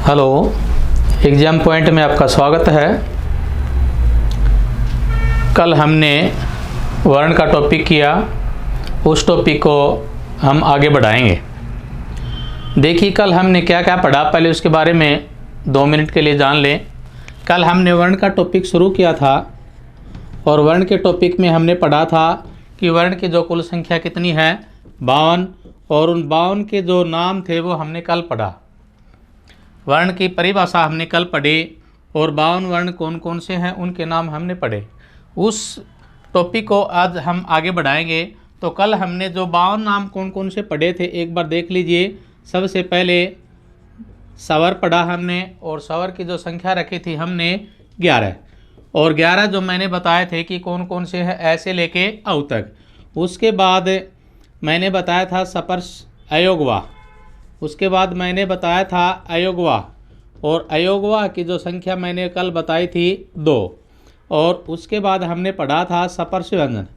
Hello, exam point में आपका स्वागत है। कल हमने वर्ण का टॉपिक किया, उस टॉपिक को हम आगे बढ़ाएंगे। देखिए कल हमने क्या क्या पढ़ा, पहले उसके बारे में 2 मिनट के लिए जान लें। कल हमने वर्ण का टॉपिक शुरू किया था और वर्ण के टॉपिक में हमने पढ़ा था कि वर्ण की जो कुल संख्या कितनी है 52, और उन 52 के जो नाम थे वो हमने कल पढ़ा। वर्ण की परिभाषा हमने कल पढ़ी और 52 वर्ण कौन कौन से हैं उनके नाम हमने पढ़े। उस टॉपिक को आज हम आगे बढ़ाएंगे। तो कल हमने जो 52 नाम कौन कौन से पढ़े थे एक बार देख लीजिए। सबसे पहले स्वर पढ़ा हमने, और स्वर की जो संख्या रखी थी हमने 11, और 11 जो मैंने बताए थे कि कौन कौन से हैं ऐसे लेके औ तक। उसके बाद मैंने बताया था सपर्श अयोगवा, उसके बाद मैंने बताया था अयोगवा, और अयोगवा की जो संख्या मैंने कल बताई थी 2। और उसके बाद हमने पढ़ा था सपर्श व्यंजन,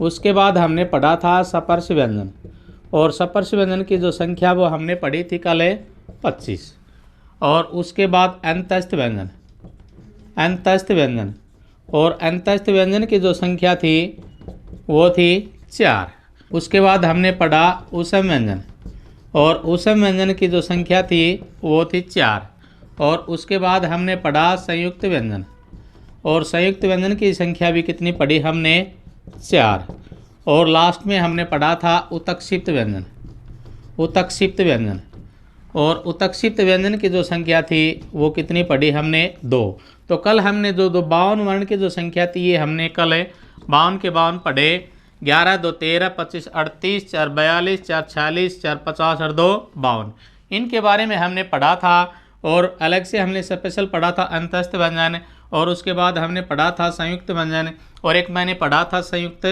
उसके बाद हमने पढ़ा था सपर्श व्यंजन, और सपर्श व्यंजन की जो संख्या वो हमने पढ़ी थी कल 25। और उसके बाद अंतस्थ व्यंजन, अंतस्थ व्यंजन, और अंतस्थ व्यंजन की जो संख्या थी वो थी 4। उसके बाद हमने पढ़ा उसम व्यंजन, और उसम व्यंजन की जो संख्या थी वो थी 4। और उसके बाद हमने पढ़ा संयुक्त व्यंजन, और संयुक्त व्यंजन की संख्या भी कितनी पढ़ी हमने 4। और लास्ट में हमने पढ़ा था उत्क्षिप्त व्यंजन, उत्क्षिप्त व्यंजन, और उत्क्षिप्त व्यंजन की जो संख्या थी वो कितनी पढ़ी हमने 2। तो कल हमने जो 52 वर्ण की जो संख्या थी ये हमने कल 52 के 52 पढ़े। 11, 2, 13, 25, 38, 4, 42, 4, 46, 4, 50 और 2, 52। इनके बारे में हमने पढ़ा था, और अलग से हमने स्पेशल पढ़ा था अंतस्थ व्यंजन, और उसके बाद हमने पढ़ा था संयुक्त व्यंजन, और एक मैंने पढ़ा था संयुक्त,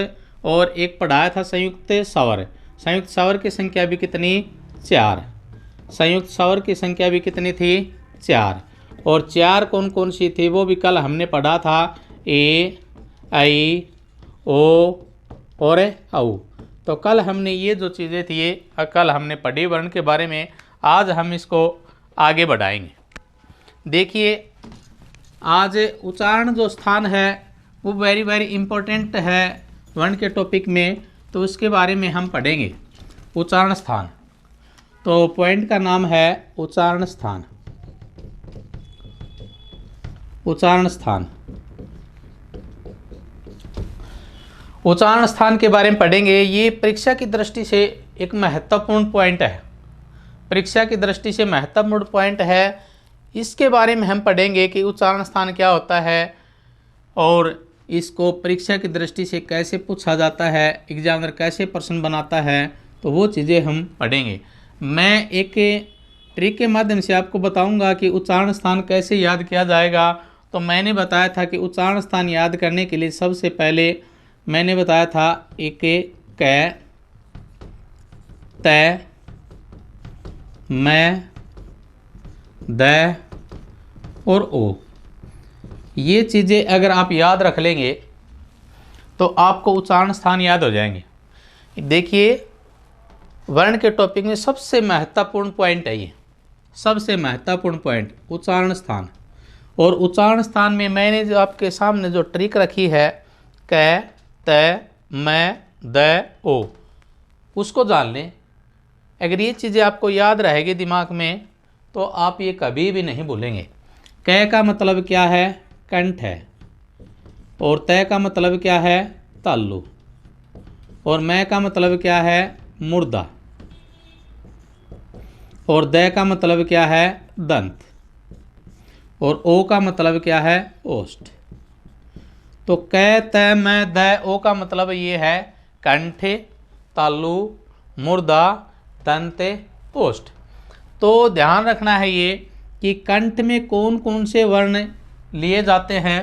और एक पढ़ाया था संयुक्त स्वर। संयुक्त स्वर की संख्या भी कितनी 4, संयुक्त स्वर की संख्या भी कितनी थी 4। और 4 कौन कौन सी थी वो भी कल हमने पढ़ा था, ए, आई, ओ और औ। तो कल हमने ये जो चीज़ें थी ये कल हमने पढ़ी वर्ण के बारे में। आज हम इसको आगे बढ़ाएंगे। देखिए आज उच्चारण जो स्थान है वो वेरी इम्पोर्टेंट है वर्ण के टॉपिक में, तो उसके बारे में हम पढ़ेंगे। उच्चारण स्थान, तो पॉइंट का नाम है उच्चारण स्थान। उच्चारण स्थान, उच्चारण स्थान के बारे में पढ़ेंगे। ये परीक्षा की दृष्टि से एक महत्वपूर्ण पॉइंट है, परीक्षा की दृष्टि से महत्वपूर्ण पॉइंट है। इसके बारे में हम पढ़ेंगे कि उच्चारण स्थान क्या होता है, और इसको परीक्षा की दृष्टि से कैसे पूछा जाता है, एग्जामिनर कैसे प्रश्न बनाता है, तो वो चीज़ें हम पढ़ेंगे। मैं एक ट्रिक के माध्यम से आपको बताऊंगा कि उच्चारण स्थान कैसे याद किया जाएगा। तो मैंने बताया था कि उच्चारण स्थान याद करने के लिए सबसे पहले मैंने बताया था एक कै, तै, मैं, दै और ओ। ये चीज़ें अगर आप याद रख लेंगे तो आपको उच्चारण स्थान याद हो जाएंगे। देखिए वर्ण के टॉपिक में सबसे महत्वपूर्ण पॉइंट है ये, सबसे महत्वपूर्ण पॉइंट उच्चारण स्थान। और उच्चारण स्थान में मैंने जो आपके सामने जो ट्रिक रखी है कै, तै, मैं, दै, ओ, उसको जान लें। अगर ये चीज़ें आपको याद रहेगी दिमाग में तो आप ये कभी भी नहीं भूलेंगे। कै का मतलब क्या है, कंठ है, और तै का मतलब क्या है, तालु, और मैं का मतलब क्या है, मुर्दा, और दै का मतलब क्या है, दंत, और ओ का मतलब क्या है, ओष्ठ। तो कै, तै, मैं, दै, ओ का मतलब ये है कंठ, तालु, मुर्दा, दंत, ओष्ठ। तो ध्यान रखना है ये कि कंठ में कौन कौन से वर्ण लिए जाते हैं,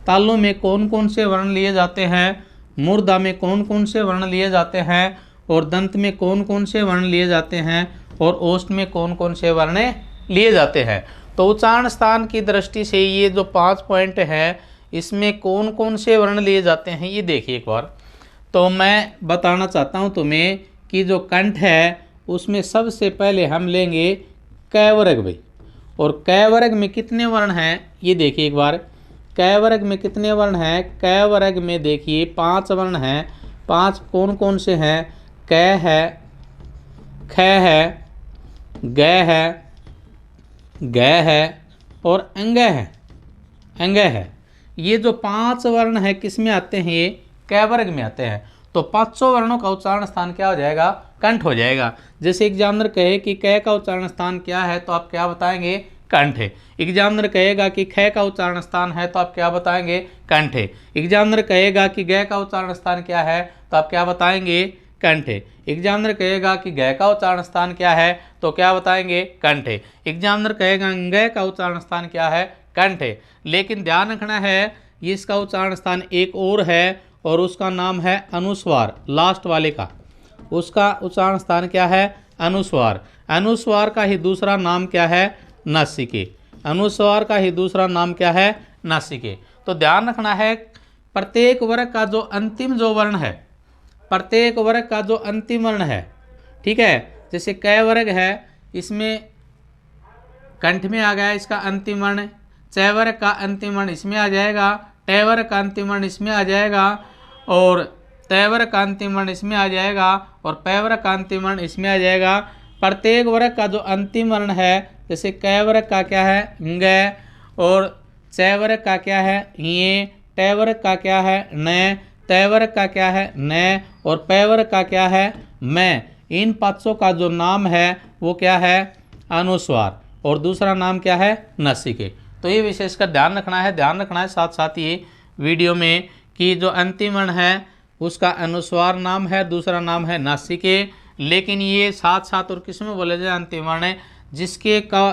तालु में कौन कौन से वर्ण लिए जाते हैं, मुर्दा में कौन कौन से वर्ण लिए जाते हैं, और दंत में कौन कौन से वर्ण लिए जाते हैं, और ओष्ठ में कौन कौन से वर्ण लिए जाते हैं। तो उच्चारण स्थान की दृष्टि से ये जो 5 पॉइंट हैं इसमें कौन कौन से वर्ण लिए जाते हैं ये देखिए एक बार। तो मैं बताना चाहता हूँ तुम्हें कि जो कंठ है उसमें सबसे पहले हम लेंगे कै वर्ग भाई, और क वर्ग में कितने वर्ण हैं ये देखिए एक बार। क वर्ग में कितने वर्ण हैं? क वर्ग में देखिए 5 वर्ण हैं। 5 कौन कौन से हैं? क है, ख है, ग है, ग है और अंग है। अंग है। ये जो 5 वर्ण है किस में आते हैं? ये क वर्ग में आते हैं। तो 500 वर्णों का उच्चारण स्थान क्या हो जाएगा? कंठ हो जाएगा। जैसे एग्जामिनर कहे कि क का उच्चारण स्थान क्या है तो आप क्या बताएंगे? कंठ है। एग्जामिनर कहेगा कि ख का उच्चारण स्थान है तो आप क्या बताएंगे? कंठ है। एग्जामिनर कहेगा कि ग का उच्चारण स्थान क्या है तो आप क्या बताएंगे? कंठ है। एग्जामिनर कहेगा कि ग का उच्चारण स्थान क्या है तो क्या बताएंगे? कंठ है। एग्जामिनर कहेगा अंग का उच्चारण स्थान क्या है? कंठ है। लेकिन ध्यान रखना है इसका उच्चारण स्थान एक और है और उसका नाम है अनुस्वार। लास्ट वाले का उसका उच्चारण स्थान क्या है? अनुस्वार। अनुस्वार का ही दूसरा नाम क्या है? नासिके। अनुस्वार का ही दूसरा नाम क्या है? नासिके। तो ध्यान रखना है प्रत्येक वर्ग का जो अंतिम जो वर्ण है, प्रत्येक वर्ग का जो अंतिम वर्ण है, ठीक है, जैसे क वर्ग है इसमें कंठ में आ गया इसका अंतिम वर्ण, च वर्ग का अंतिम वर्ण इसमें आ जाएगा, ट वर्ग का अंतिम वर्ण इसमें आ जाएगा और त वर्ग का अंतिम वर्ण इसमें आ जाएगा और प वर्ग का अंतिम वर्ण इसमें आ जाएगा। प्रत्येक वर्ग का जो अंतिम वर्ण है, जैसे क वर्ग का क्या है? ng और च वर्ग का क्या है? ये, ट वर्ग का क्या है? न, त वर्ग का क्या है? न और प वर्ग का क्या है? मैं। इन 500 का जो नाम है वो क्या है? अनुस्वार और दूसरा नाम क्या है? नासिके। तो ये विशेषकर ध्यान रखना है। ध्यान रखना है साथ साथ ये वीडियो में कि जो अंतिम वर्ण है उसका अनुस्वार नाम है, दूसरा नाम है नासिके। लेकिन ये साथ साथ और किस में बोले जाए? अंतिम वर्ण है जिसके का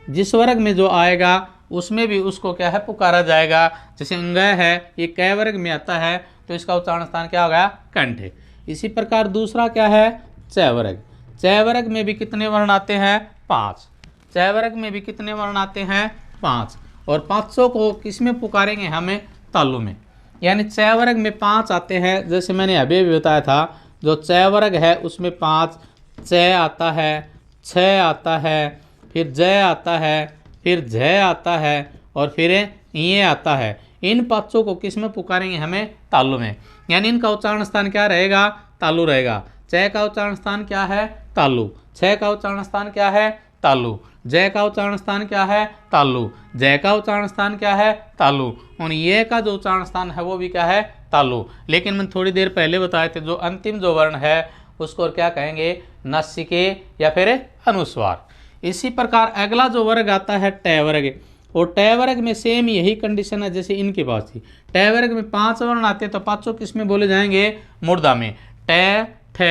जिस वर्ग में जो आएगा उसमें भी उसको क्या है? पुकारा जाएगा। जैसे अंग है ये क वर्ग में आता है तो इसका उच्चारण स्थान क्या हो गया? कंठ है। इसी प्रकार दूसरा क्या है? च वर्ग। च वर्ग में भी कितने वर्ण आते हैं? 5। च वर्ग में भी कितने वर्ण आते हैं? 5। और 500 को किस में पुकारेंगे? हमें तालु में। यानी च वर्ग में 5 आते हैं। जैसे मैंने अभी भी बताया था जो च वर्ग है उसमें 5 च आता है, छ आता है, फिर ज आता है, फिर झ आता है और फिर ये आता है। इन 500 को किस में पुकारेंगे? हमें तालु में। यानी इनका उच्चारण स्थान क्या रहेगा? तालु रहेगा। च का उच्चारण स्थान क्या है? तालु। छ का उच्चारण स्थान क्या है? तालु। ज का उच्चारण स्थान क्या है? तालु। ज का उच्चारण स्थान क्या है? तालु। और ये का जो उच्चारण स्थान है वो भी क्या है? तालु। लेकिन मैंने थोड़ी देर पहले बताए थे जो अंतिम जो वर्ण है उसको क्या कहेंगे? नासिके या फिर अनुस्वार। इसी प्रकार अगला जो वर्ग आता है ट वर्ग। और ट वर्ग में सेम यही कंडीशन है जैसे इनके पास थी। ट वर्ग में 5 वर्ण आते हैं तो 500 किस में बोले जाएंगे? मूर्धा में। ट, ठ,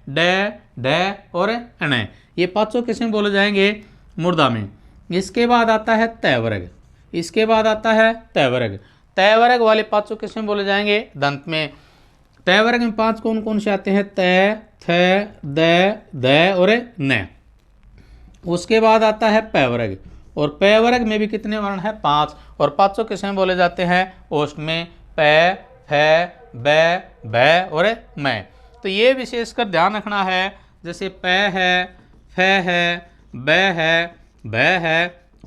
ड, ढ और ण। ये 500 किस में बोले जाएंगे? मूर्धा में। इसके बाद आता है त वर्ग। इसके बाद आता है त वर्ग। त वर्ग वाले 500 किस में बोले जाएंगे? दंत में। त वर्ग में 5 कौन कौन से आते हैं? त, थ, द, ध और न। उसके बाद आता है प वर्ग। और प वर्ग में भी कितने वर्ण हैं? 5। और 500 किस में बोले जाते हैं? ओष्ठ में। प, फ, ब, भ और म। तो ये विशेषकर ध्यान रखना है। जैसे प है, फ है, ब है, भ है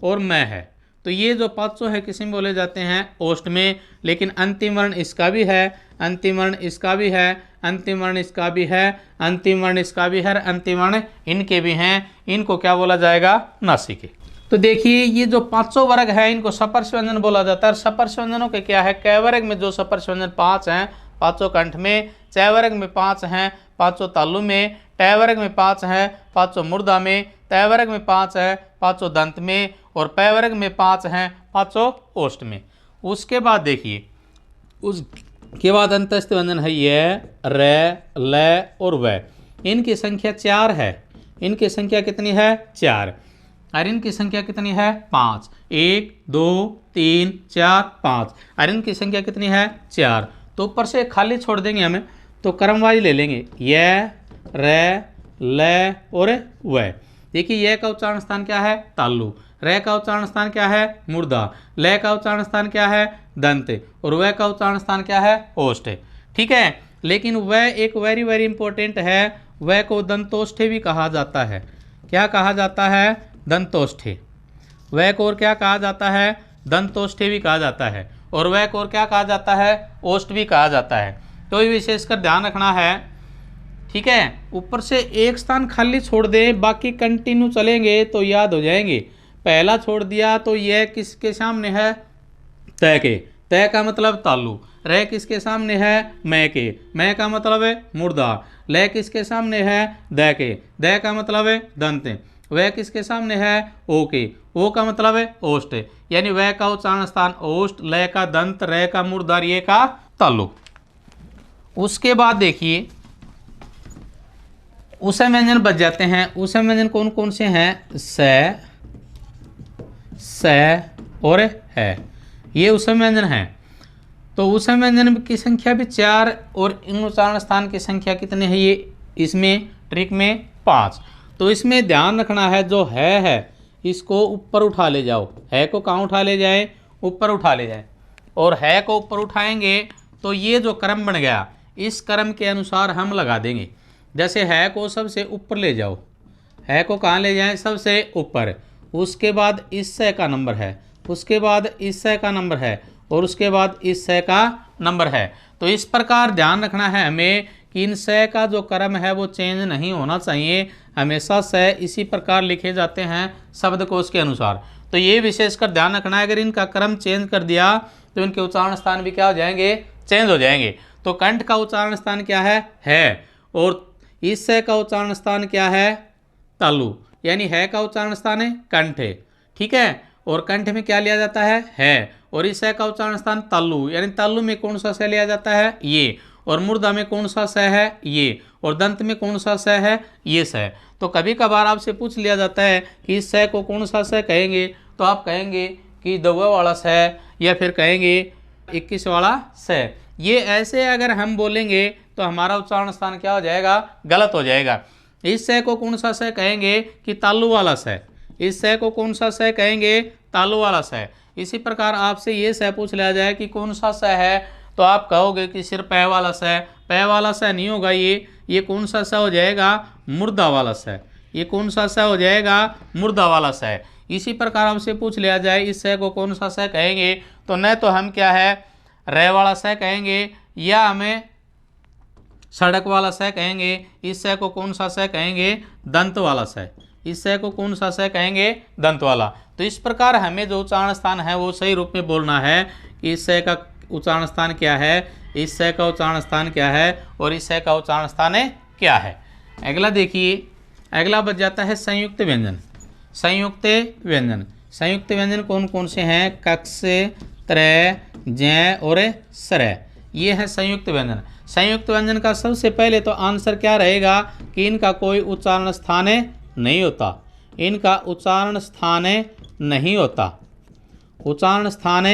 और म है। तो ये जो 500 है किस में बोले जाते हैं? ओष्ठ में। लेकिन अंतिम वर्ण इसका भी है, अंतिम वर्ण इसका भी है, अंतिम वर्ण इसका भी है, अंतिम वर्ण इसका भी है, अंतिम वर्ण इनके भी हैं। इनको क्या बोला जाएगा? नासिके। तो देखिए ये जो 500 वर्ग है इनको सपर्श व्यंजन बोला जाता है। सपर्श व्यंजनों के क्या है? क वर्ग में जो सपर्श व्यंजन 5 हैं 500 कंठ में, च वर्ग में 5 हैं 500 तालु में, ट वर्ग में 5 हैं 500 मूर्धा में, त वर्ग में 5 है 500 दंत में और प वर्ग में 5 हैं 500 ओष्ठ में। उसके बाद देखिए उसके बाद अंतस्थ व्यंजन है य, र, ल और व। इनकी संख्या 4 है। इनकी संख्या कितनी है? 4। और इनकी संख्या कितनी है? 5। 1, 2, 3, 4, 5। और इनकी संख्या कितनी है? 4। तो ऊपर से खाली छोड़ देंगे हमें तो क्रमवाइज ले लेंगे य, र, ल और व। देखिए य का उच्चारण स्थान क्या है? तालु। र का उच्चारण स्थान क्या है? मूर्धा। ल का उच्चारण स्थान क्या है? दंत। और व का उच्चारण स्थान क्या है? ओष्ठ। ठीक है। लेकिन व एक वेरी वेरी इंपॉर्टेंट है। व को दंतोष्ठे भी कहा जाता है। क्या कहा जाता है? दंतोष्ठे। वह को और क्या कहा जाता है, दंतोष्ठ्य भी कहा जाता है, और वह को और क्या कहा जाता है, ओष्ठ भी कहा जाता है। तो ये विशेषकर ध्यान रखना है, ठीक है। ऊपर से एक स्थान खाली छोड़ दें, बाकी कंटिन्यू चलेंगे तो याद हो जाएंगे। पहला छोड़ दिया तो यह किसके सामने है, तय के, तय का मतलब तालु, रह किसके सामने है, मैं के, मैं का मतलब है मुर्दा, लय किसके सामने है, द के, द का मतलब है दंत, वह किसके सामने है, ओ के, ओ का मतलब है ओष्ठ, यानी वह का उच्चारण स्थान ओष्ठ, लय का दंत, रह का मुर्दा, ये का तालु। उसके बाद देखिए उसे व्यंजन बच जाते हैं। उसे व्यंजन कौन कौन से हैं, स और है, ये उसे व्यंजन हैं। तो उसे व्यंजन की संख्या भी 4 और इन उच्चारण स्थान की संख्या कितने हैं, ये इसमें ट्रिक में 5। तो इसमें ध्यान रखना है, जो है इसको ऊपर उठा ले जाओ, है को कहाँ उठा ले जाए, ऊपर उठा ले जाए, और है को ऊपर उठाएंगे तो ये जो क्रम बन गया, इस क्रम के अनुसार हम लगा देंगे। जैसे है को सबसे ऊपर ले जाओ, है को कहाँ ले जाएं, सबसे ऊपर, उसके बाद इस से का नंबर है, उसके बाद इस से का नंबर है, और उसके बाद इस से का नंबर है। तो इस प्रकार ध्यान रखना है हमें कि इन से का जो क्रम है वो चेंज नहीं होना चाहिए, हमेशा से इसी प्रकार लिखे जाते हैं शब्दकोश के अनुसार। तो ये विशेषकर ध्यान रखना है, अगर इनका क्रम चेंज कर दिया तो इनके उच्चारण स्थान भी क्या हो जाएंगे, चेंज हो जाएंगे। तो कंठ का उच्चारण स्थान क्या है, और इस से का उच्चारण स्थान क्या है, तालु, यानी है का उच्चारण स्थान है कंठ, ठीक है, और कंठ में क्या लिया जाता है, और इस से का उच्चारण स्थान तालु, यानी तालु में कौन सा से लिया जाता है, ये, और मुर्दा में कौन सा स है, ये, और दंत में कौन सा स है, ये स। तो कभी कभार आपसे पूछ लिया जाता है कि इस स को कौन सा स कहेंगे, तो आप कहेंगे कि दवा वाला स, या फिर कहेंगे 21 वाला स। ये ऐसे अगर हम बोलेंगे तो हमारा उच्चारण स्थान क्या हो जाएगा, गलत हो जाएगा। इस से को कौन सा स कहेंगे कि तालु वाला स, इस से को कौन सा स कहेंगे, तालु वाला स। इसी प्रकार आपसे ये स पूछ लिया जाए कि कौन सा स है, तो आप कहोगे कि सिर्फ पै वाला स, पै वाला स नहीं होगा, ये कौन सा स हो जाएगा, मुर्दा वाला स, ये कौन सा स हो जाएगा, मुर्दा वाला स। इसी प्रकार हमसे पूछ लिया जाए इस स को कौन सा स कहेंगे, तो न तो हम क्या है रे वाला स कहेंगे, या हमें सड़क वाला स कहेंगे, इस स को कौन सा स कहेंगे, दंत वाला स, इस स को कौन सा स कहेंगे, दंत वाला। तो इस प्रकार हमें जो उच्चारण स्थान है वो सही रूप में बोलना है कि इस स का उच्चारण स्थान क्या है, इस स का उच्चारण स्थान क्या है, और इस स का उच्चारण स्थान क्या है। अगला देखिए, अगला बच जाता है संयुक्त व्यंजन। संयुक्त व्यंजन, संयुक्त व्यंजन कौन कौन से हैं, कक्ष, त्रय, जय और सर, ये है संयुक्त व्यंजन। संयुक्त व्यंजन का सबसे पहले तो आंसर क्या रहेगा कि इनका कोई उच्चारण स्थान नहीं होता, इनका उच्चारण स्थान नहीं होता, उच्चारण स्थान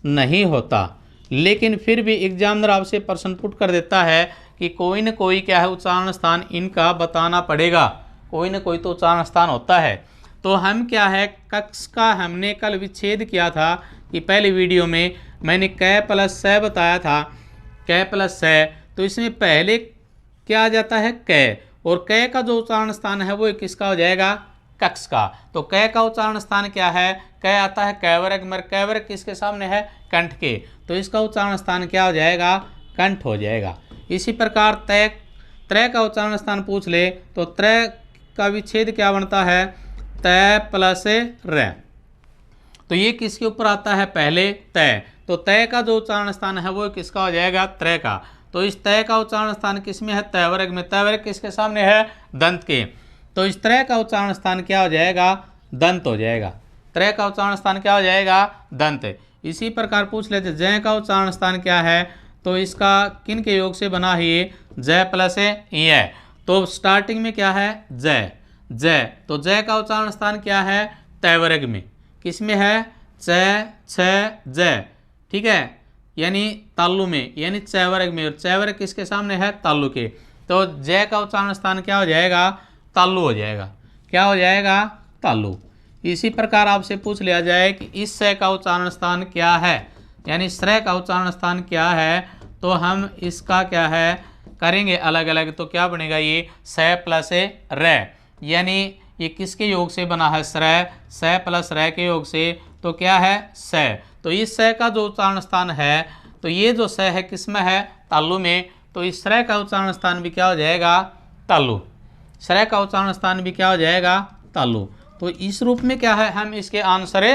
नहीं होता। लेकिन फिर भी एग्जामिनर आपसे प्रश्न पुट कर देता है कि कोई न कोई क्या है उच्चारण स्थान इनका बताना पड़ेगा, कोई न कोई तो उच्चारण स्थान होता है। तो हम क्या है, कक्ष का हमने कल विच्छेद किया था कि पहले वीडियो में मैंने क प्लस स बताया था, क प्लस स, तो इसमें पहले क्या आ जाता है, क, और क का जो उच्चारण स्थान है वो किसका हो जाएगा, कक्ष का। तो क का उच्चारण स्थान क्या है, क आता है कैवर्ग, मगर कैवर्ग किसके सामने है, कंठ के, तो इसका उच्चारण स्थान क्या हो जाएगा, कंठ हो जाएगा। इसी प्रकार तय, त्रय का उच्चारण स्थान पूछ ले तो त्रय का विच्छेद क्या बनता है, तय प्लस र, तो ये किसके ऊपर आता है, पहले तय, तो तय का जो उच्चारण स्थान है वो किसका हो जाएगा, त्रय का। तो इस तय का उच्चारण स्थान किसमें है, तयवर्ग में, तयवर्ग किसके सामने है, दंत के, तो इस त्रय का उच्चारण स्थान क्या हो जाएगा, दंत हो जाएगा, त्रय का उच्चारण स्थान क्या हो जाएगा, दंत। इसी प्रकार पूछ लेते जय का उच्चारण स्थान क्या है, तो इसका किन के योग से बना है, ये जय प्लस य, तो स्टार्टिंग में क्या है, जय, जय, तो जय का उच्चारण स्थान क्या है, तयवर्ग में, किसमें है, च छ जय, ठीक है, यानी तालु में, यानी चैवर्ग में, और चैवर्ग किसके सामने है, तालु के, तो जय का उच्चारण स्थान क्या हो जाएगा, तालु हो जाएगा, क्या हो जाएगा, तालु। इसी प्रकार आपसे पूछ लिया जाए कि इस स का उच्चारण स्थान क्या है, यानी श्रय का उच्चारण स्थान क्या है, तो हम इसका क्या है करेंगे अलग अलग, तो क्या बनेगा, ये स प्लस र, यानी ये किसके योग से बना है? श्रय, स प्लस रय के योग से, तो क्या है? स। तो इस स का जो उच्चारण स्थान है, तो ये जो स है किस में है? तालु में। तो इस श्रय का उच्चारण स्थान भी क्या हो जाएगा? तालु। श्रय का उच्चारण स्थान भी क्या हो जाएगा? तालु। तो इस रूप में क्या है, हम इसके आंसर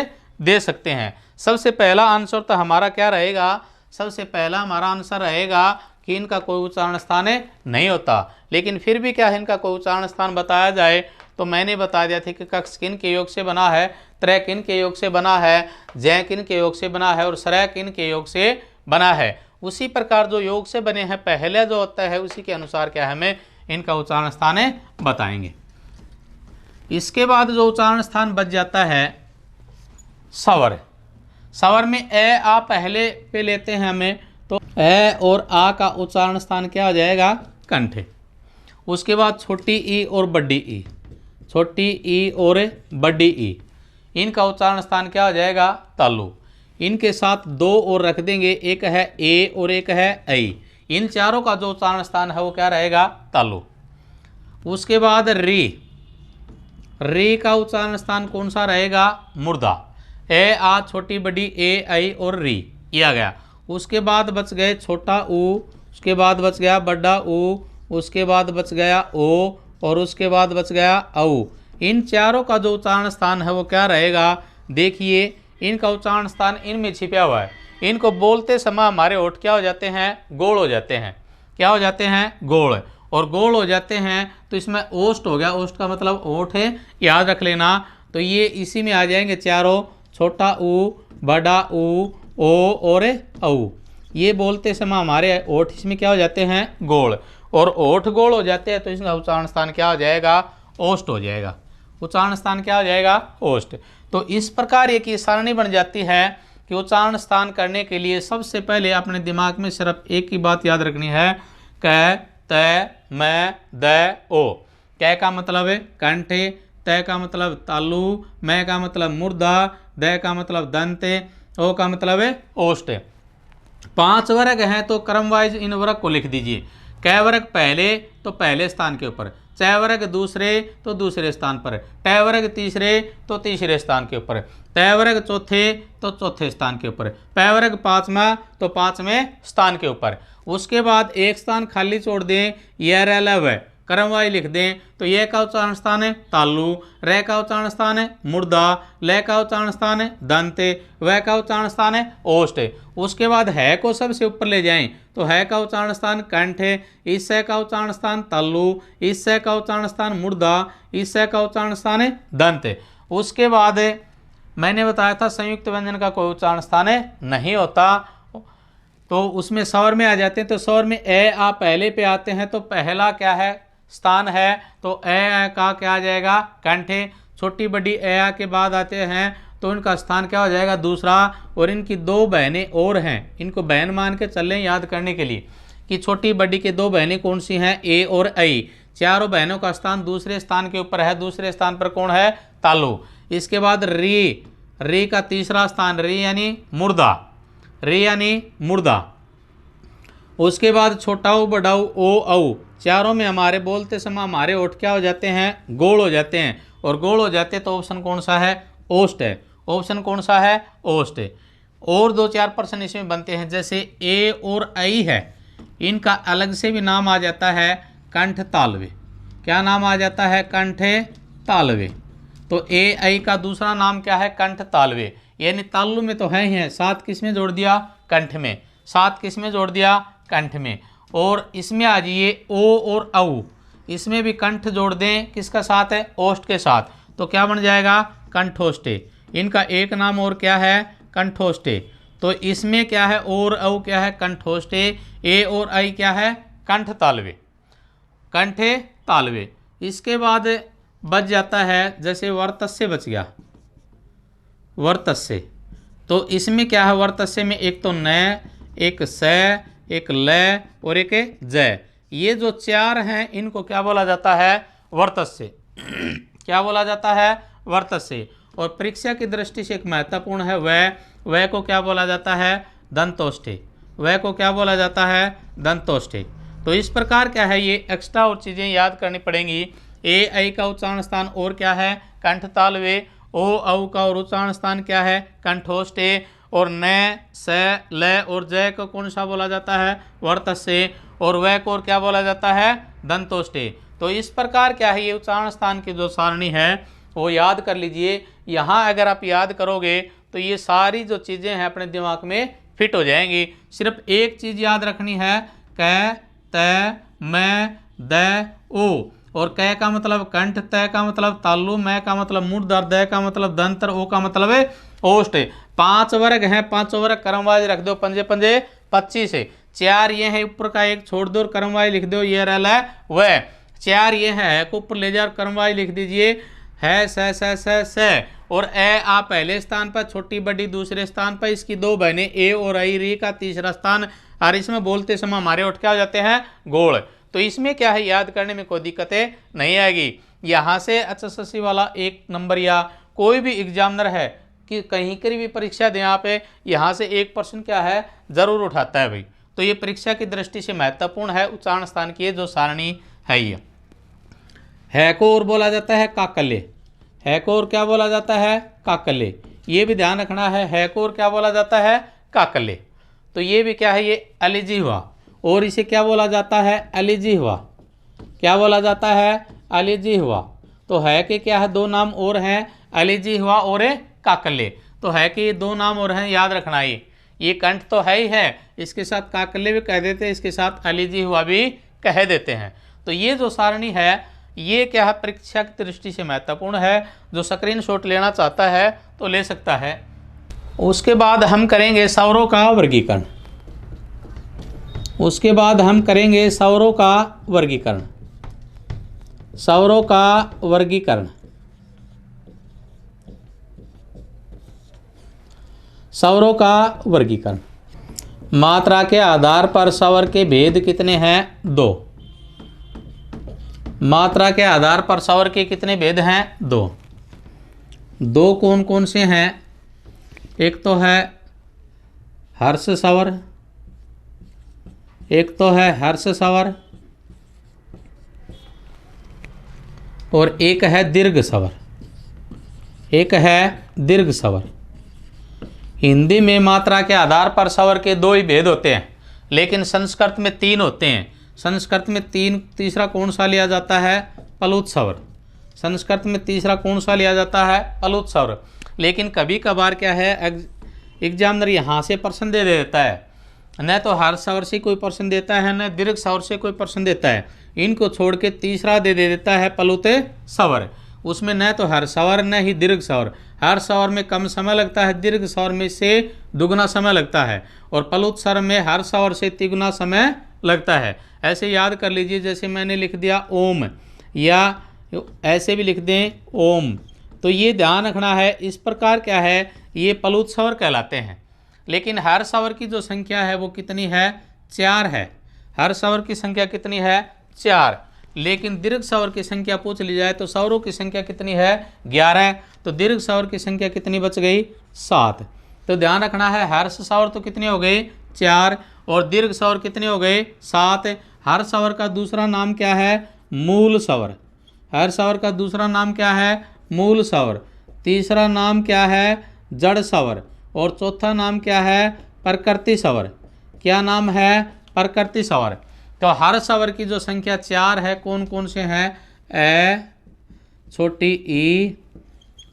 दे सकते हैं। सबसे पहला आंसर तो हमारा क्या रहेगा? सबसे पहला हमारा आंसर रहेगा कि इनका कोई उच्चारण स्थान नहीं होता। लेकिन फिर भी क्या है, इनका कोई उच्चारण स्थान बताया जाए तो मैंने बता दिया था कि कक्ष किन के योग से बना है, त्रय किन के योग से बना है, जय किन के योग से बना है और श्रय किन के योग से बना है। उसी प्रकार जो योग से बने हैं पहले जो होता है उसी के अनुसार क्या है, हमें इनका उच्चारण स्थान बताएंगे। इसके बाद जो उच्चारण स्थान बच जाता है स्वर। स्वर में ए आ पहले पे लेते हैं हमें, तो ए और आ का उच्चारण स्थान क्या हो जाएगा? कंठ। उसके बाद छोटी ई और बड़ी ई, छोटी ई और बड़ी ई, इनका उच्चारण स्थान क्या हो जाएगा? तालु। इनके साथ दो और रख देंगे, एक है ए और एक है ऐ। इन चारों का जो उच्चारण स्थान है वो क्या रहेगा? तालु। उसके बाद री, री का उच्चारण स्थान कौन सा रहेगा? मुर्दा। ए आ छोटी बड़ी ए ऐ और री, ये आ गया। उसके बाद बच गए छोटा ऊ, उसके बाद बच गया बड़ा ऊ, उसके बाद बच गया ओ और उसके बाद बच गया औ। इन चारों का जो उच्चारण स्थान है वो क्या रहेगा? देखिए इनका उच्चारण स्थान इनमें छिपा हुआ है। इनको बोलते समय हमारे होठ क्या हो जाते हैं? गोल हो जाते हैं। क्या हो जाते हैं? गोल। और गोल हो जाते हैं तो इसमें ओष्ठ हो गया। ओष्ठ का मतलब ओठ है, याद रख लेना। तो ये इसी में आ जाएंगे चारों, छोटा ऊ, बड़ा ऊ, ओ और औ। ये बोलते समय हमारे ओठ इसमें क्या हो जाते हैं? गोल। और ओठ गोल हो जाते हैं तो इसका उच्चारण स्थान क्या हो जाएगा? ओष्ठ हो जाएगा। उच्चारण स्थान क्या हो जाएगा? ओष्ठ। तो इस प्रकार एक सारणी बन जाती है कि उच्चारण स्थान करने के लिए सबसे पहले अपने दिमाग में सिर्फ एक ही बात याद रखनी है, क, त, म, द, ओ। क का मतलब है कंठ, त का मतलब तालु, म का मतलब मुर्दा, द का मतलब दंत, ओ का मतलब है ओष्ठ। 5 वर्ग हैं तो क्रम वाइज इन वर्ग को लिख दीजिए। क वर्ग पहले तो पहले स्थान के ऊपर, च वर्ग दूसरे तो दूसरे स्थान पर, ट वर्ग तीसरे तो तीसरे स्थान के ऊपर, त वर्ग चौथे तो चौथे स्थान के ऊपर, प वर्ग पांचवा तो पांचवें स्थान के ऊपर। उसके बाद एक स्थान खाली छोड़ दें, यह रह क्रमवाई लिख दें। तो यह का उच्चारण स्थान है तालु, र का उच्चारण स्थान है मुर्दा, ल का उच्चारण स्थान है दंत, व का उच्चारण स्थान है ओष्ठ। उसके बाद है को सबसे ऊपर ले जाएं तो है का उच्चारण स्थान कंठ, इस का उच्चारण स्थान तालु, इस का उच्चारण स्थान मुर्दा, इस का उच्चारण स्थान है दंत। उसके बाद मैंने बताया था संयुक्त व्यंजन का कोई उच्चारण स्थान नहीं होता, तो उसमें स्वर में आ जाते हैं। तो स्वर में ए आ पहले पे आते हैं तो पहला क्या है स्थान है, तो ए का क्या आ जाएगा? कंठ। छोटी बड़ी ए आ के बाद आते हैं तो इनका स्थान क्या हो जाएगा? दूसरा। और इनकी 2 बहनें और हैं, इनको बहन मान के चल रहे याद करने के लिए कि छोटी बड़ी की 2 बहनें कौन सी हैं? ए और ऐ। चारों बहनों का स्थान दूसरे स्थान के ऊपर है। दूसरे स्थान पर कौन है? तालु। इसके बाद री, री का तीसरा स्थान, री यानी मुर्दा, री यानी मुर्दा। उसके बाद छोटाऊ, बड़ाऊ, ओ, औ। चारों में हमारे बोलते समय हमारे ओठ क्या हो जाते हैं? गोल हो जाते हैं। और गोल हो जाते तो ऑप्शन कौन सा है? ओष्ठ है। ऑप्शन कौन सा है? ओष्ठ। और 2-4 प्रश्न इसमें बनते हैं, जैसे ए और ऐ है, इनका अलग से भी नाम आ जाता है कंठ तालवे। क्या नाम आ जाता है? कंठ तालवे। तो ए ऐ का दूसरा नाम क्या है? कंठ तालवे। यानी तालु में तो है ही है, साथ किस में जोड़ दिया? कंठ में। साथ किस में जोड़ दिया? कंठ में। और इसमें आ जाइए ओ और औ, इसमें भी कंठ जोड़ दें, किसका साथ है? ओष्ठ के साथ। तो क्या बन जाएगा? कंठोष्ठे। इनका एक नाम और क्या है? कंठोष्ठे। तो इसमें क्या है? और औ क्या है? कंठोष्ठे। ए और ऐ क्या है? कंठ तालवे, कंठे तालवे। इसके बाद बच जाता है जैसे वर्तस्य बच गया, वर्तस्य। तो इसमें क्या है? वर्तस्य में एक तो न, एक स, एक ल और एक ज। ये जो 4 हैं इनको क्या बोला जाता है? वर्तस्य। क्या बोला जाता है? वर्तस्य। और परीक्षा की दृष्टि से एक महत्वपूर्ण है वह को क्या बोला जाता है? दंतोष्ठे। वह को क्या बोला जाता है? दंतोष्ठे। तो इस प्रकार क्या है, ये एक्स्ट्रा और चीज़ें याद करनी पड़ेंगी ए ऐ का उच्चारण स्थान और क्या है, कंठ ताल वे। ओ औ का और उच्चारण स्थान क्या है, कंठोष्ठ ए। और न स ल और जय को कौन सा बोला जाता है, वर्त से। और वह को और क्या बोला जाता है, दंतोष्ठ ए। तो इस प्रकार क्या है, ये उच्चारण स्थान की जो सारणी है वो याद कर लीजिए। यहाँ अगर आप याद करोगे तो ये सारी जो चीज़ें हैं अपने दिमाग में फिट हो जाएंगी। सिर्फ एक चीज़ याद रखनी है, क त म द ओ। और क का मतलब कंठ, त का मतलब तालु, म का मतलब मूर्धर, द का मतलब दंतर, ओ का मतलब है ओष्ठ। 5 वर्ग हैं, 5 वर्ग क्रमवाइज रख दो, पंजे पंजे 25 है। 4 ये है, ऊपर का एक छोड़ दो और क्रमवाइज लिख दो, ये रहा वह। 4 ये है को ऊपर ले जाओ क्रमवाइज लिख दीजिए, है स। और ए आ पहले स्थान पर, छोटी बड़ी दूसरे स्थान पर, इसकी 2 बहनें ए और आई, री का तीसरा स्थान। और इसमें बोलते समय हमारे उठ क्या हो जाते हैं, गोल। तो इसमें क्या है, याद करने में कोई दिक्कतें नहीं आएगी। यहाँ से HSSC वाला 1 नंबर या कोई भी एग्जामिनर है कि कहीं की भी परीक्षा दें आप, यहाँ से 1% क्या है जरूर उठाता है भाई। तो ये परीक्षा की दृष्टि से महत्वपूर्ण है उच्चारण स्थान की जो सारणी है। ये है को और बोला जाता है काकले, है को और क्या बोला जाता है, काकले। ये भी ध्यान रखना है को और क्या बोला जाता है, काकले। तो ये भी क्या है, ये अलिजी हुआ। और इसे क्या बोला जाता है, अलिजी हुआ। क्या बोला जाता है, अलिजी हुआ। तो है कि क्या है, 2 नाम और हैं, अलिजी हुआ और काकले। तो है कि ये 2 नाम और हैं, याद रखना। ये कंठ तो है ही है, इसके साथ काकले भी कह देते हैं, इसके साथ अलिजी हुआ भी कह देते हैं। तो ये जो सारणी है ये क्या है, परीक्षा की दृष्टि से महत्वपूर्ण है। जो स्क्रीनशॉट लेना चाहता है तो ले सकता है। उसके बाद हम करेंगे स्वरों का वर्गीकरण। उसके बाद हम करेंगे स्वरों का वर्गीकरण। स्वरों का वर्गीकरण। स्वरों का वर्गीकरण। मात्रा के आधार पर स्वर के भेद कितने हैं, 2। मात्रा के आधार पर स्वर के कितने भेद हैं, 2 कौन कौन से हैं, एक तो है हर्ष स्वर, एक तो है हर्ष स्वर और एक है दीर्घ स्वर, एक है दीर्घ स्वर। हिंदी में मात्रा के आधार पर स्वर के 2 ही भेद होते हैं, लेकिन संस्कृत में 3 होते हैं। संस्कृत में तीसरा कौन सा लिया जाता है, प्लुत स्वर। संस्कृत में तीसरा कौन सा लिया जाता है, प्लुत स्वर। लेकिन कभी कभार क्या है, एग्जामिनर यहाँ से प्रश्न दे देता है, न तो हर्ष स्वर से कोई प्रश्न देता है, न दीर्घ स्वर से कोई प्रश्न देता है। इनको छोड़ के तीसरा दे देता है प्लुत स्वर। उसमें न तो हर्ष स्वर न ही दीर्घ स्वर। हर्ष स्वर में कम समय लगता है, दीर्घ स्वर में से दुगना समय लगता है, और प्लुत स्वर में हर्ष स्वर से तिगुना समय लगता है। ऐसे याद कर लीजिए, जैसे मैंने लिख दिया ओम, या ऐसे भी लिख दें ओम। तो ये ध्यान रखना है। इस प्रकार क्या है, ये प्लुत स्वर कहलाते हैं। लेकिन हर स्वर की जो संख्या है वो कितनी है, 4 है। हर स्वर की संख्या कितनी है, 4। लेकिन दीर्घ स्वर की संख्या पूछ ली जाए तो स्वरों की संख्या कितनी है, 11। तो दीर्घ स्वर की संख्या कितनी बच गई, 7। तो ध्यान रखना है, हर्ष स्वर तो कितने हो गए, 4, और दीर्घ स्वर कितने हो गए, 7। हर स्वर का दूसरा नाम क्या है, मूल स्वर। हर स्वर का दूसरा नाम क्या है, मूल स्वर। तीसरा नाम क्या है, जड़ स्वर। और चौथा नाम क्या है, प्रकृति स्वर। क्या नाम है, प्रकृति स्वर। तो हर स्वर की जो संख्या 4 है, कौन कौन से हैं, ए, छोटी ई,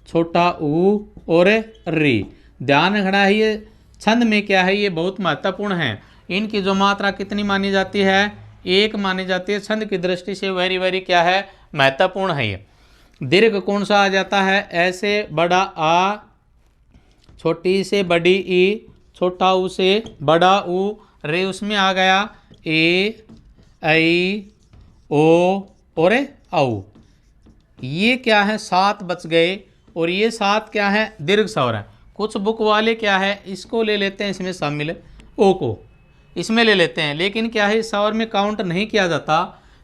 छोटा ऊ और री। ध्यान रखना है, ये छंद में क्या है, ये बहुत महत्वपूर्ण है। इनकी जो मात्रा कितनी मानी जाती है, 1 मानी जाती है। छंद की दृष्टि से वेरी क्या है, महत्वपूर्ण है ये। दीर्घ कौन सा आ जाता है, ऐसे बड़ा आ, छोटी से बड़ी ई, छोटा ऊ से बड़ा ऊ, रे उसमें आ गया ए, ऐ, ओ और औ। ये क्या है, 7 बच गए। और ये 7 क्या है, दीर्घ स्वर है। कुछ बुक वाले क्या है, इसको ले लेते हैं, इसमें शामिल ओ को इसमें ले लेते हैं। लेकिन क्या है, स्वर में काउंट नहीं किया जाता।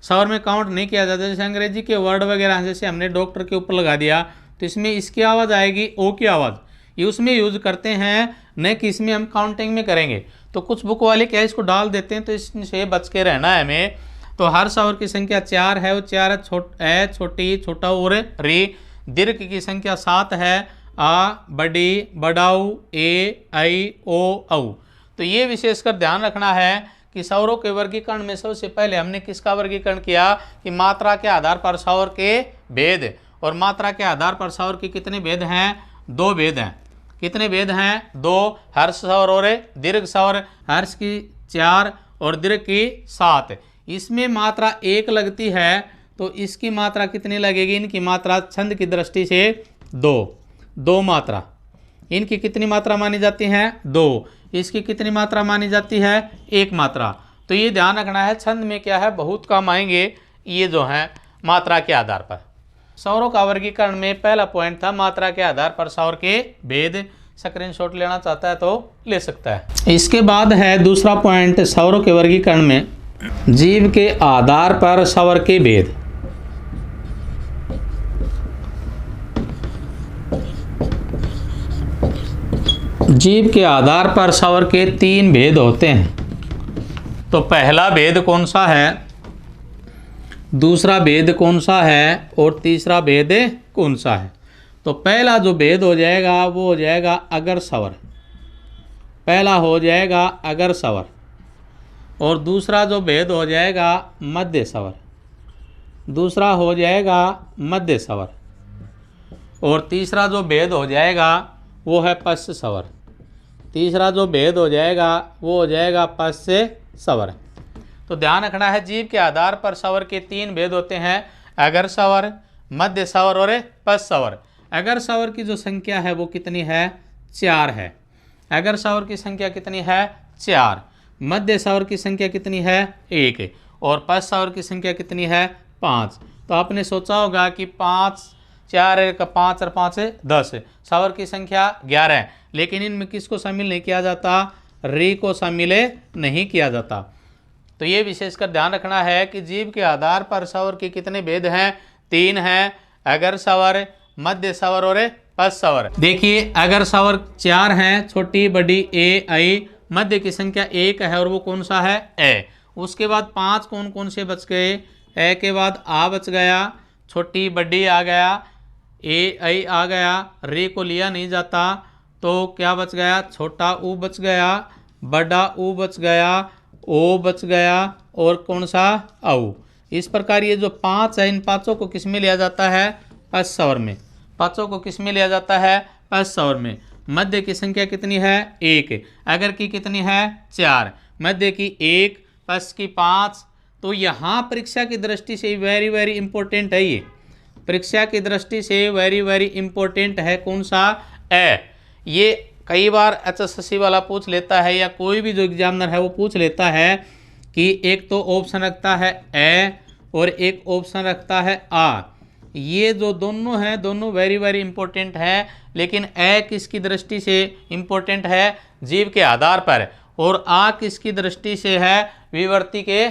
स्वर में काउंट नहीं किया जाता। जैसे अंग्रेजी के वर्ड वगैरह, जैसे हमने डॉक्टर के ऊपर लगा दिया तो इसमें इसकी आवाज़ आएगी, ओ की आवाज़, ये उसमें यूज करते हैं, न कि इसमें हम काउंटिंग में करेंगे। तो कुछ बुक वाले क्या इसको डाल देते हैं, तो इससे बच के रहना है हमें। तो हर सवर की संख्या 4 है, वो 4 है, छोटी छोटा और री। दीर्घ की संख्या 7 है, आ बड़ी बड़ाऊ ए आई ओ औ। तो ये विशेषकर ध्यान रखना है कि स्वरों के वर्गीकरण में सबसे पहले हमने किसका वर्गीकरण किया कि मात्रा के आधार पर स्वर के भेद, और मात्रा के आधार पर स्वर के कितने भेद हैं? 2 भेद हैं। कितने भेद हैं? 2, हर्ष स्वर और दीर्घ स्वर। हर्ष की 4 और दीर्घ की 7। इसमें मात्रा 1 लगती है तो इसकी मात्रा कितनी लगेगी? इनकी मात्रा छंद की दृष्टि से 2 मात्रा। इनकी कितनी मात्रा मानी जाती है? 2। इसकी कितनी मात्रा मानी जाती है? 1 मात्रा। तो ये ध्यान रखना है, छंद में क्या है, बहुत काम आएंगे ये जो है मात्रा के आधार पर। स्वरों का वर्गीकरण में पहला पॉइंट था मात्रा के आधार पर स्वर के भेद। स्क्रीनशॉट लेना चाहता है तो ले सकता है। इसके बाद है दूसरा पॉइंट स्वरों के वर्गीकरण में जीव के आधार पर स्वर के भेद। जीव के आधार पर स्वर के 3 भेद होते हैं। तो पहला भेद कौन सा है, दूसरा भेद कौन सा है और तीसरा भेद कौन सा है? तो पहला जो भेद हो जाएगा वो हो जाएगा अगर स्वर। पहला हो जाएगा अगर स्वर, और दूसरा जो भेद हो जाएगा मध्य स्वर। दूसरा हो जाएगा मध्य स्वर, और तीसरा जो भेद हो जाएगा वो है पश्च स्वर। तीसरा जो भेद हो जाएगा वो हो जाएगा पश्च स्वर। तो ध्यान रखना है, जीव के आधार पर स्वर के 3 भेद होते हैं, अगर स्वर, मध्य स्वर और पश्च स्वर। अगर स्वर की जो संख्या है वो कितनी है? 4 है। अगर स्वर की संख्या कितनी है? 4। मध्य स्वर की संख्या कितनी है? 1। और पश्च स्वर की संख्या कितनी है? 5। तो आपने सोचा होगा कि 5, 4 का 5 और 5 10, स्वर की संख्या 11 है, लेकिन इनमें किसको शामिल नहीं किया जाता? री को शामिल नहीं किया जाता। तो ये विशेषकर ध्यान रखना है कि जीव के आधार पर स्वर के कितने भेद हैं? 3 हैं, अगर स्वर, मध्य स्वर और पश्च स्वर। देखिए, अगर स्वर 4 हैं, छोटी बड़ी ए आई। मध्य की संख्या 1 है और वो कौन सा है? ए। उसके बाद 5 कौन कौन से बच गए? ए के बाद आ बच गया, छोटी बड़ी आ गया, ए आई आ गया, रे को लिया नहीं जाता, तो क्या बच गया? छोटा ऊ बच गया, बड़ा ऊ बच गया, ओ बच गया, और कौन सा? औ। इस प्रकार ये जो 5 है, इन 5 को किस में लिया जाता है? पश्च स्वर में। 5 को किस में लिया जाता है? पश्च स्वर में। मध्य की संख्या कितनी है? 1। अगर की कितनी है? 4। मध्य की 1, पश्च की 5। तो यहाँ परीक्षा की दृष्टि से वेरी वेरी इंपॉर्टेंट है। ये परीक्षा की दृष्टि से वेरी वेरी इंपॉर्टेंट है। कौन सा? ए। ये कई बार HSSC वाला पूछ लेता है, या कोई भी जो एग्जामिनर है वो पूछ लेता है कि एक तो ऑप्शन रखता है ए और एक ऑप्शन रखता है आ। ये जो दोनों हैं, दोनों वेरी वेरी इंपॉर्टेंट है, लेकिन ए किसकी दृष्टि से इंपॉर्टेंट है? जीव के आधार पर। और आ किसकी दृष्टि से है? विवर्ती के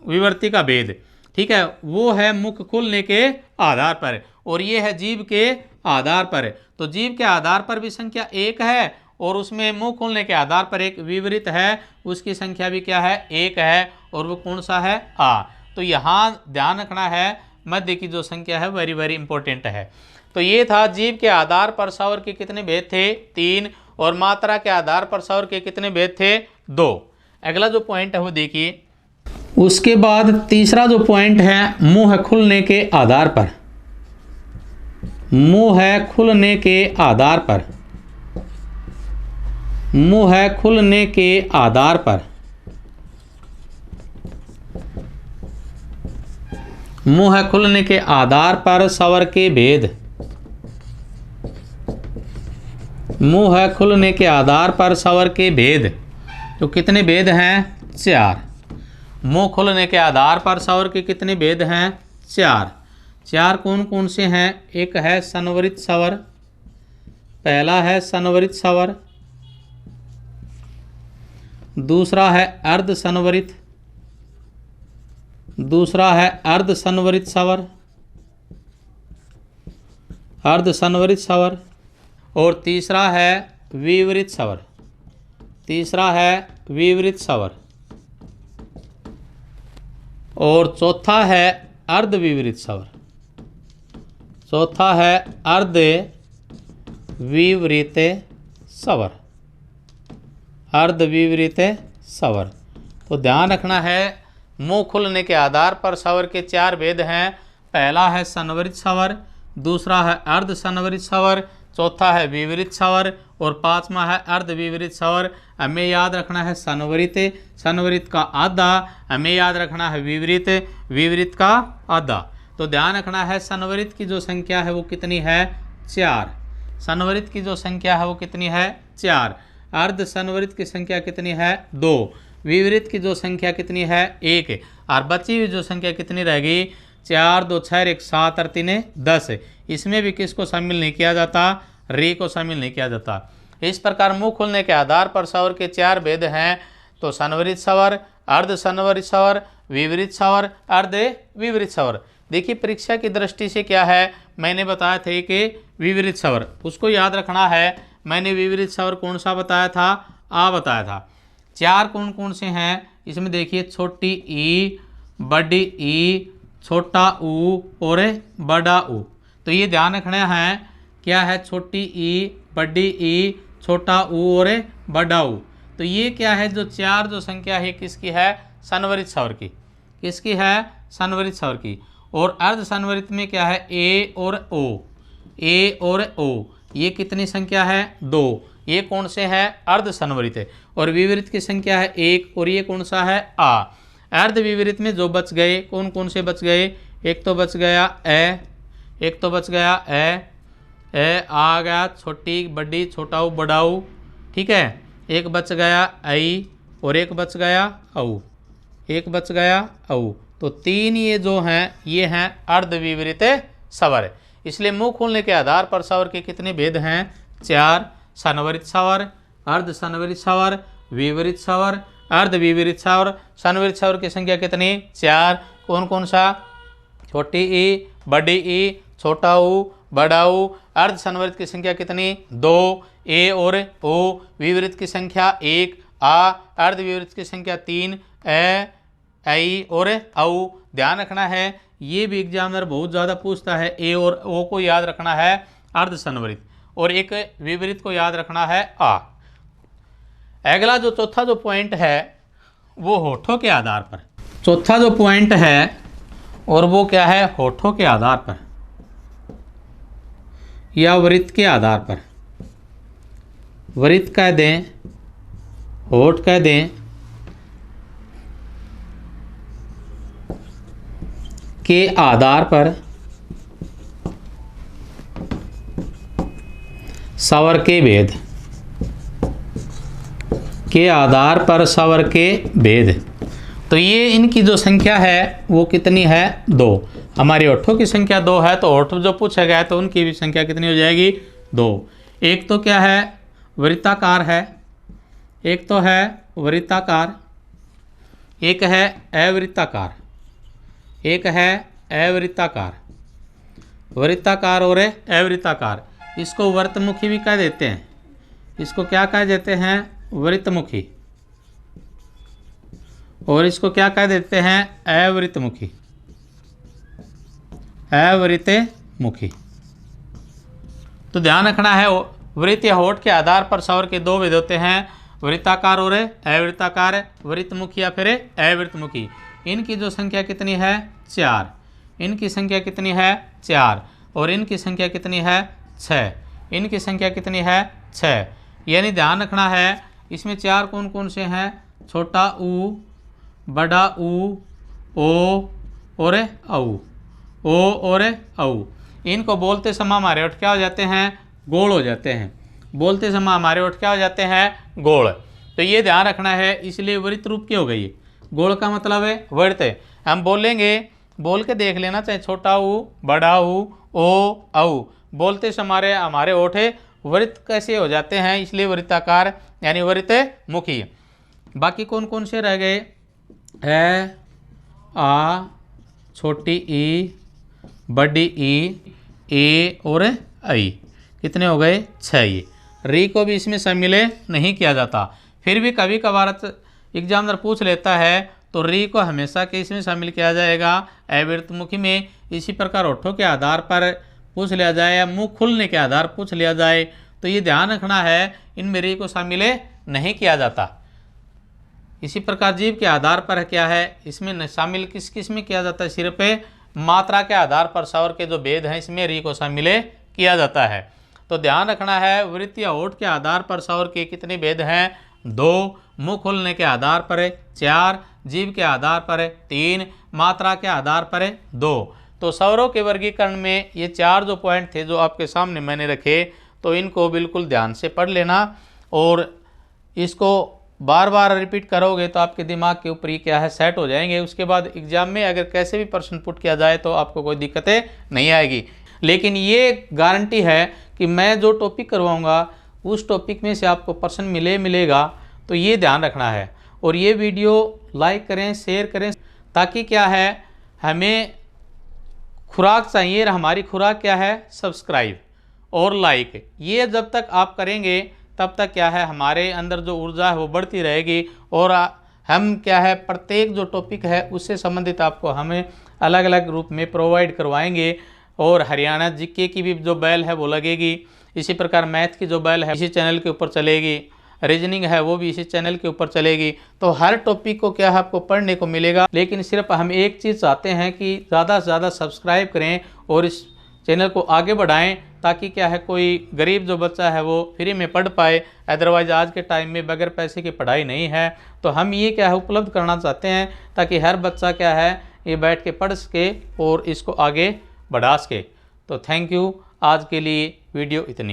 विवर्ती का भेद। ठीक है, वो है मुख खुलने के आधार पर, और ये है जीव के आधार पर। तो जीव के आधार पर भी संख्या 1 है, और उसमें मुंह खोलने के आधार पर एक विवरित है, उसकी संख्या भी क्या है? 1 है, और वो कौन सा है? आ। तो यहाँ ध्यान रखना है, मध्य की जो संख्या है वेरी वेरी इंपॉर्टेंट है। तो ये था जीव के आधार पर स्वर के कितने भेद थे? 3। और मात्रा के आधार पर स्वर के कितने भेद थे? 2। अगला जो पॉइंट है वो देखिए। उसके बाद तीसरा जो पॉइंट है, मुंह खुलने के आधार पर। मुंह खुलने के आधार पर। मुंह खुलने के आधार पर। मुंह खुलने के आधार पर स्वर के भेद। मुंह खुलने के आधार पर स्वर के भेद। तो कितने भेद हैं? 4। मुंह खुलने के आधार पर स्वर के कितने भेद हैं? 4। 4 कौन कौन से हैं? एक है संवरित स्वर। पहला है संवरित स्वर, दूसरा है अर्ध संवरित, दूसरा है अर्ध संवरित स्वर, अर्ध संवरित स्वर, और तीसरा है विवरित स्वर। तीसरा है विवरित स्वर। और चौथा है अर्ध विवरित स्वर। चौथा है अर्ध विवरित स्वर। अर्ध विवरित स्वर। तो ध्यान रखना है, मुंह खुलने के आधार पर स्वर के 4 भेद हैं। पहला है संवरित स्वर, दूसरा है अर्ध संवरित स्वर, चौथा है विवरित स्वर और पांचवा है अर्ध विवरित स्वर। हमें याद रखना है संवरित, संवरित का आधा। हमें याद रखना है विवरित, विवरित का आधा। तो ध्यान रखना है संवरित की जो संख्या है वो कितनी है? 4। संवरित की जो संख्या है वो कितनी है? 4। अर्ध संवरित की संख्या कितनी है? 2। विवरित की जो संख्या कितनी है? 1। और बची हुई जो संख्या कितनी रहेगी? 4 2 6 1 7 और 3 10। इसमें भी किसको शामिल नहीं किया जाता? रे को शामिल नहीं किया जाता। इस प्रकार मुंह खुलने के आधार पर स्वर के 4 भेद हैं। तो संवरित स्वर, अर्ध संवरित स्वर, विवरित स्वर, अर्ध विवरित स्वर। देखिए परीक्षा की दृष्टि से क्या है, मैंने बताया था कि विवरित स्वर, उसको याद रखना है। मैंने विवरित स्वर कौन सा बताया था? आ बताया था। 4 कौन कौन से हैं इसमें? देखिए छोटी ई, बड़ी ई, छोटा ऊ और बड़ा ऊ। तो ये ध्यान रखना है, क्या है? छोटी ई, बड़ी ई, छोटा ऊ और बड़ा ऊ। तो ये क्या है? जो 4 जो संख्या है किसकी है? संवरित स्वर की। किसकी है? संवरित स्वर की। और अर्ध संवरित में क्या है? ए और ओ। ए और ओ, ये कितनी संख्या है? 2। ये कौन से है? अर्ध संवरित है। और विवरित की संख्या है 1 और ये कौन सा है? आ। अर्ध विवरित में जो बच गए, कौन कौन से बच गए? एक तो बच गया ए, एक तो बच गया ए आ गया, छोटी बड़ी, छोटा ऊ बड़ा ऊ, ठीक है। एक बच गया आई और एक बच गया औ, एक बच गया औ। तो 3 ये जो हैं ये हैं अर्ध विवरित स्वर। इसलिए मुंह खोलने के आधार पर स्वर के कितने भेद हैं? 4। संवरित स्वर, अर्ध संवरित स्वर, विवरित स्वर, अर्ध विवरित स्वर। संवरित स्वर की संख्या कितनी? 4। कौन कौन सा? छोटी ई, बड़ी ई, छोटा ऊ, बड़ा ऊ। अर्ध संवरित की संख्या कितनी? 2। ए और ओ। विवरित की संख्या 1 आ। अर्ध विवरित की संख्या 3 ए, आई और औ। ध्यान रखना है, ये भी एग्जामिनर बहुत ज़्यादा पूछता है। ए और ओ को याद रखना है अर्ध संवरित, और एक विपरीत को याद रखना है आ। अगला जो चौथा जो पॉइंट है वो होठों के आधार पर। चौथा जो पॉइंट है और वो क्या है? होठों के आधार पर या वृत्त के आधार पर। वृत्त कह दें, होठ कह दें, के आधार पर स्वर के भेद। के आधार पर स्वर के भेद। तो ये इनकी जो संख्या है वो कितनी है? 2। हमारी होठों की संख्या 2 है, तो होठ जो पूछा गया है तो उनकी भी संख्या कितनी हो जाएगी? 2। एक तो क्या है? वृत्ताकार है, एक तो है वृत्ताकार, एक है अवृत्ताकार, एक है अवृत्ताकार। वृत्ताकार और अवृत्ताकार, इसको वर्तमुखी भी कह देते हैं। इसको क्या कह देते हैं? वृत्तमुखी। और इसको क्या कह देते हैं? अवृत्तमुखी। अवृत्तमुखी। तो ध्यान रखना है, वृत्त या होठ के आधार पर स्वर के 2 भेद होते हैं, वृत्ताकार और अवृत्ताकार, वृत्तमुखी या फिर अवृत्तमुखी। इनकी जो संख्या कितनी है? 4। इनकी संख्या कितनी है? 4। और इनकी संख्या कितनी है? 6। इनकी संख्या कितनी है? 6। यानी ध्यान रखना है, इसमें 4 कौन कौन से हैं? छोटा ऊ, बड़ा ऊ, ओ और औ। ओ और औ। इनको बोलते समय हमारे होठ क्या हो जाते हैं? गोल हो जाते हैं। बोलते समय हमारे होठ क्या हो जाते हैं? गोल। तो ये ध्यान रखना है, इसलिए वृत्त रूप की हो गई। गोल का मतलब है वृत्त। हम बोलेंगे, बोल के देख लेना, चाहे छोटा ऊ, बड़ा ऊ, ओ औ। बोलते समय हमारे होठ वृत्त कैसे हो जाते हैं? इसलिए वृत्ताकार यानी वृत्तमुखी। बाकी कौन कौन से रह गए? आ, छोटी ई, बड़ी ई, ए और आई। कितने हो गए? 6। ये री को भी इसमें शामिल नहीं किया जाता। फिर भी कभी कभार एग्जामिनर पूछ लेता है तो री को हमेशा किस में शामिल किया जाएगा, अवृतमुखी में। इसी प्रकार होठों के आधार पर पूछ लिया जाए या मुंह खुलने के आधार पूछ लिया जाए तो ये ध्यान रखना है, इनमें री को शामिल नहीं किया जाता। इसी प्रकार जीभ के आधार पर क्या है, इसमें शामिल किस किस में किया जाता है, सिर्फ मात्रा के आधार पर स्वर के जो भेद हैं इसमें री को शामिल किया जाता है। तो ध्यान रखना है, वृत्त या होठ के आधार पर स्वर के कितने भेद हैं, 2, मुंह खोलने के आधार पर 4, जीभ के आधार पर 3, मात्रा के आधार पर 2। तो स्वरों के वर्गीकरण में ये 4 जो पॉइंट थे जो आपके सामने मैंने रखे, तो इनको बिल्कुल ध्यान से पढ़ लेना और इसको बार बार रिपीट करोगे तो आपके दिमाग के ऊपर ही क्या है, सेट हो जाएंगे। उसके बाद एग्जाम में अगर कैसे भी प्रश्न पुट किया जाए तो आपको कोई दिक्कतें नहीं आएगी। लेकिन ये गारंटी है कि मैं जो टॉपिक करवाऊंगा उस टॉपिक में से आपको प्रश्न मिलेगा, तो ये ध्यान रखना है। और ये वीडियो लाइक करें, शेयर करें, ताकि क्या है, हमें खुराक चाहिए, हमारी खुराक क्या है, सब्सक्राइब और लाइक। ये जब तक आप करेंगे तब तक क्या है, हमारे अंदर जो ऊर्जा है वो बढ़ती रहेगी और हम क्या है, प्रत्येक जो टॉपिक है उससे संबंधित आपको हमें अलग अलग रूप में प्रोवाइड करवाएंगे। और हरियाणा जीके की भी जो बैल है वो लगेगी, इसी प्रकार मैथ की जो बैल है इसी चैनल के ऊपर चलेगी, रीजनिंग है वो भी इसी चैनल के ऊपर चलेगी। तो हर टॉपिक को क्या है, आपको पढ़ने को मिलेगा। लेकिन सिर्फ हम एक चीज़ चाहते हैं कि ज़्यादा से ज़्यादा सब्सक्राइब करें और इस चैनल को आगे बढ़ाएं, ताकि क्या है, कोई गरीब जो बच्चा है वो फ्री में पढ़ पाए। अदरवाइज आज के टाइम में बगैर पैसे की पढ़ाई नहीं है। तो हम ये क्या है, उपलब्ध करना चाहते हैं ताकि हर बच्चा क्या है, ये बैठ के पढ़ सके और इसको आगे बढ़ा सके। तो थैंक यू, आज के लिए वीडियो इतनी ही।